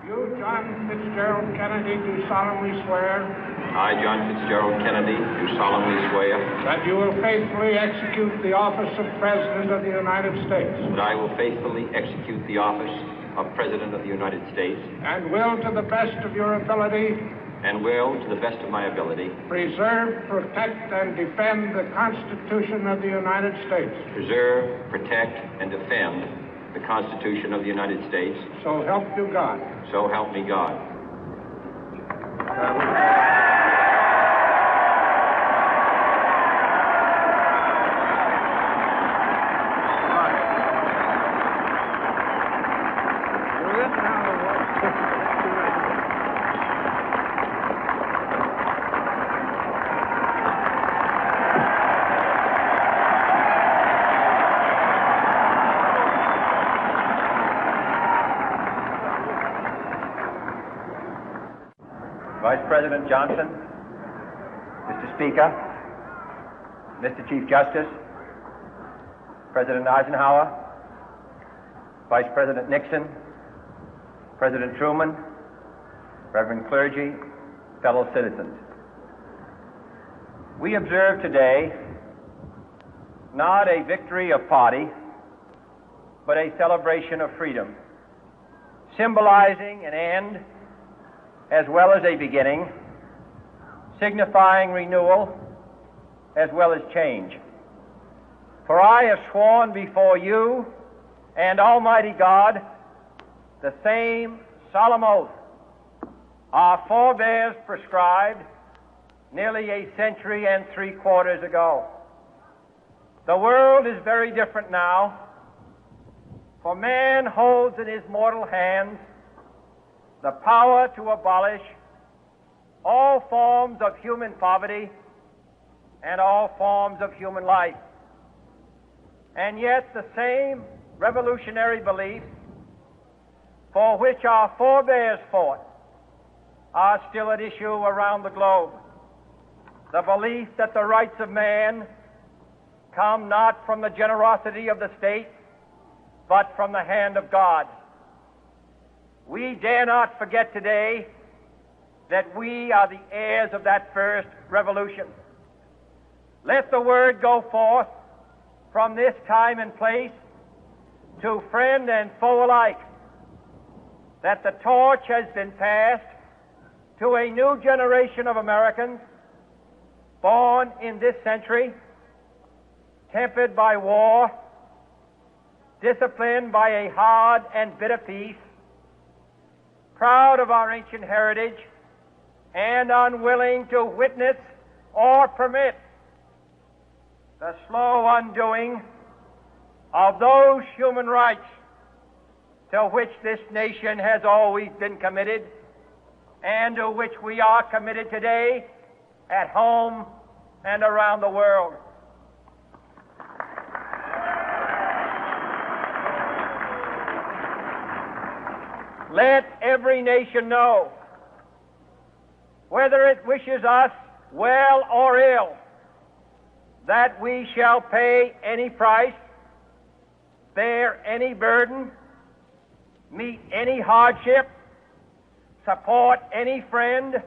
You, John Fitzgerald Kennedy, do solemnly swear. I, John Fitzgerald Kennedy, do solemnly swear. That you will faithfully execute the office of President of the United States. That I will faithfully execute the office of President of the United States. And will, to the best of your ability. And will, to the best of my ability. Preserve, protect, and defend the Constitution of the United States. Preserve, protect, and defend the Constitution of the United States. So help you God. So help me God. Vice President Johnson, Mr. Speaker, Mr. Chief Justice, President Eisenhower, Vice President Nixon, President Truman, Reverend clergy, fellow citizens. We observe today not a victory of party, but a celebration of freedom, symbolizing an end as well as a beginning, signifying renewal as well as change. For I have sworn before you and Almighty God the same solemn oath our forebears prescribed nearly a century and 3/4 ago. The world is very different now, for man holds in his mortal hands the power to abolish all forms of human poverty and all forms of human life. And yet the same revolutionary beliefs for which our forebears fought are still at issue around the globe. The belief that the rights of man come not from the generosity of the state, but from the hand of God. We dare not forget today that we are the heirs of that first revolution. Let the word go forth from this time and place to friend and foe alike that the torch has been passed to a new generation of Americans born in this century, tempered by war, disciplined by a hard and bitter peace, proud of our ancient heritage, and unwilling to witness or permit the slow undoing of those human rights to which this nation has always been committed and to which we are committed today at home and around the world. Let every nation know, whether it wishes us well or ill, that we shall pay any price, bear any burden, meet any hardship, support any friend,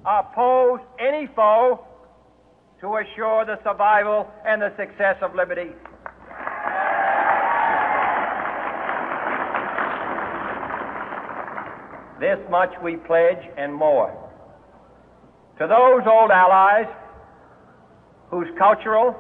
oppose any foe to assure the survival and the success of liberty. This much we pledge and more. To those old allies whose cultural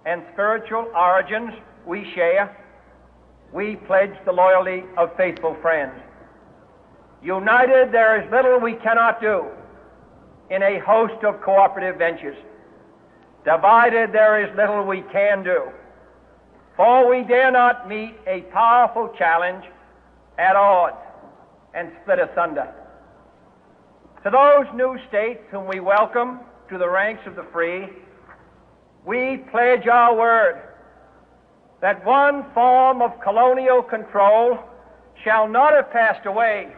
and spiritual origins we share, we pledge the loyalty of faithful friends. United, there is little we cannot do in a host of cooperative ventures. Divided, there is little we can do, for we dare not meet a powerful challenge at odds and split asunder. To those new states whom we welcome to the ranks of the free, we pledge our word that one form of colonial control shall not have passed away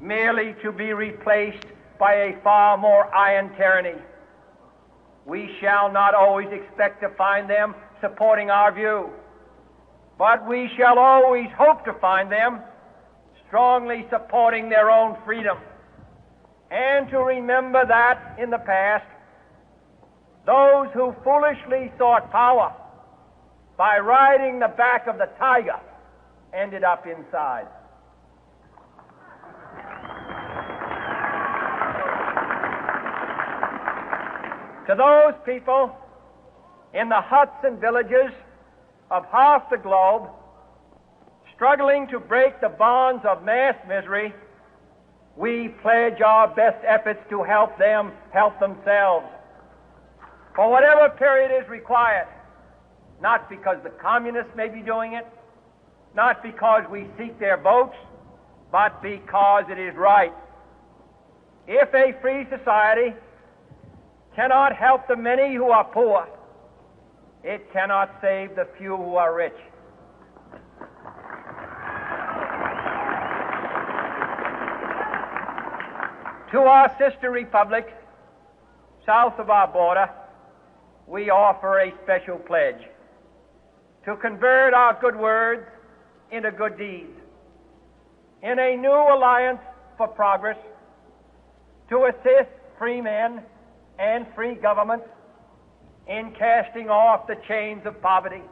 merely to be replaced by a far more iron tyranny. We shall not always expect to find them supporting our view, but we shall always hope to find them strongly supporting their own freedom, and to remember that in the past, those who foolishly sought power by riding the back of the tiger ended up inside. To those people in the huts and villages of half the globe struggling to break the bonds of mass misery, we pledge our best efforts to help them help themselves for whatever period is required, not because the communists may be doing it, not because we seek their votes, but because it is right. If a free society cannot help the many who are poor, it cannot save the few who are rich. To our sister republics south of our border, we offer a special pledge to convert our good words into good deeds, in a new alliance for progress, to assist free men and free governments in casting off the chains of poverty.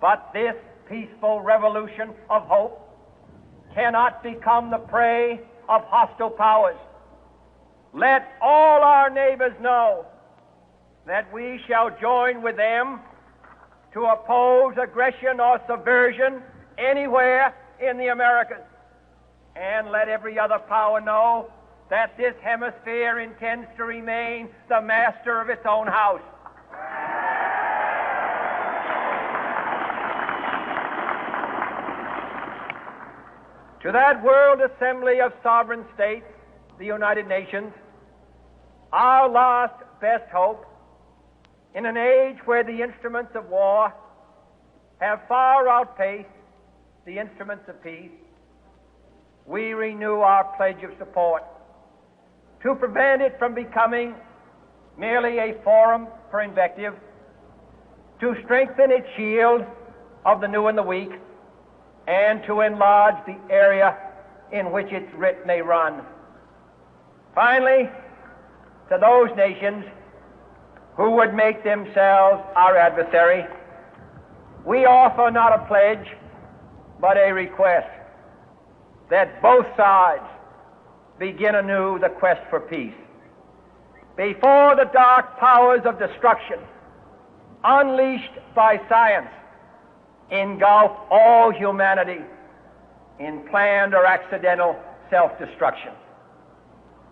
But this peaceful revolution of hope cannot become the prey of hostile powers. Let all our neighbors know that we shall join with them to oppose aggression or subversion anywhere in the Americas. And let every other power know that this hemisphere intends to remain the master of its own house. To that World Assembly of Sovereign States, the United Nations, our last best hope, in an age where the instruments of war have far outpaced the instruments of peace, we renew our pledge of support to prevent it from becoming merely a forum for invective, to strengthen its shield of the new and the weak, and to enlarge the area in which its writ may run. Finally, to those nations who would make themselves our adversary, we offer not a pledge, but a request that both sides begin anew the quest for peace. Before the dark powers of destruction, unleashed by science, engulf all humanity in planned or accidental self-destruction,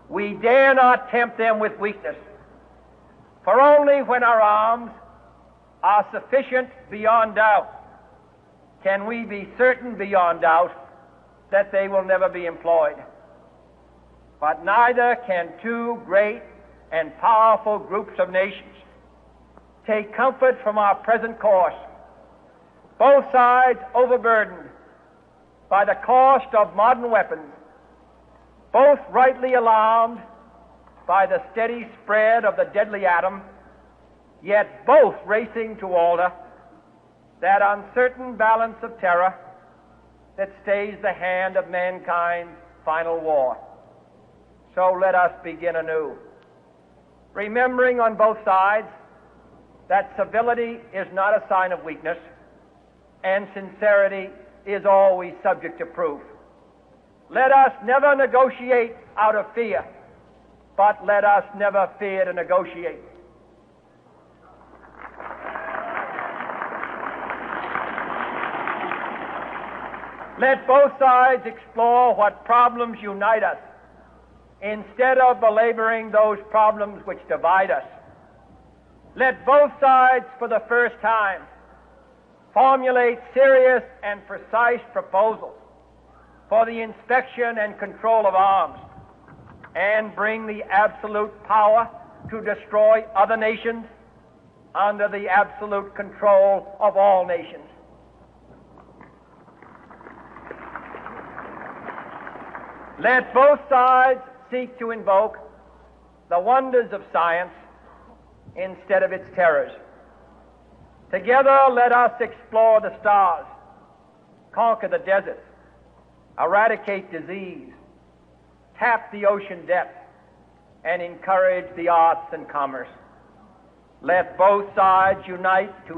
we dare not tempt them with weakness, for only when our arms are sufficient beyond doubt can we be certain beyond doubt that they will never be employed. But neither can two great and powerful groups of nations take comfort from our present course, both sides overburdened by the cost of modern weapons, both rightly alarmed by the steady spread of the deadly atom, yet both racing to alter that uncertain balance of terror that stays the hand of mankind's final war. So let us begin anew, remembering on both sides that civility is not a sign of weakness, and sincerity is always subject to proof. Let us never negotiate out of fear, but let us never fear to negotiate. Let both sides explore what problems unite us, instead of belaboring those problems which divide us. Let both sides, for the first time, formulate serious and precise proposals for the inspection and control of arms, and bring the absolute power to destroy other nations under the absolute control of all nations. Let both sides seek to invoke the wonders of science instead of its terrors. Together, let us explore the stars, conquer the deserts, eradicate disease, tap the ocean depth, and encourage the arts and commerce. Let both sides unite to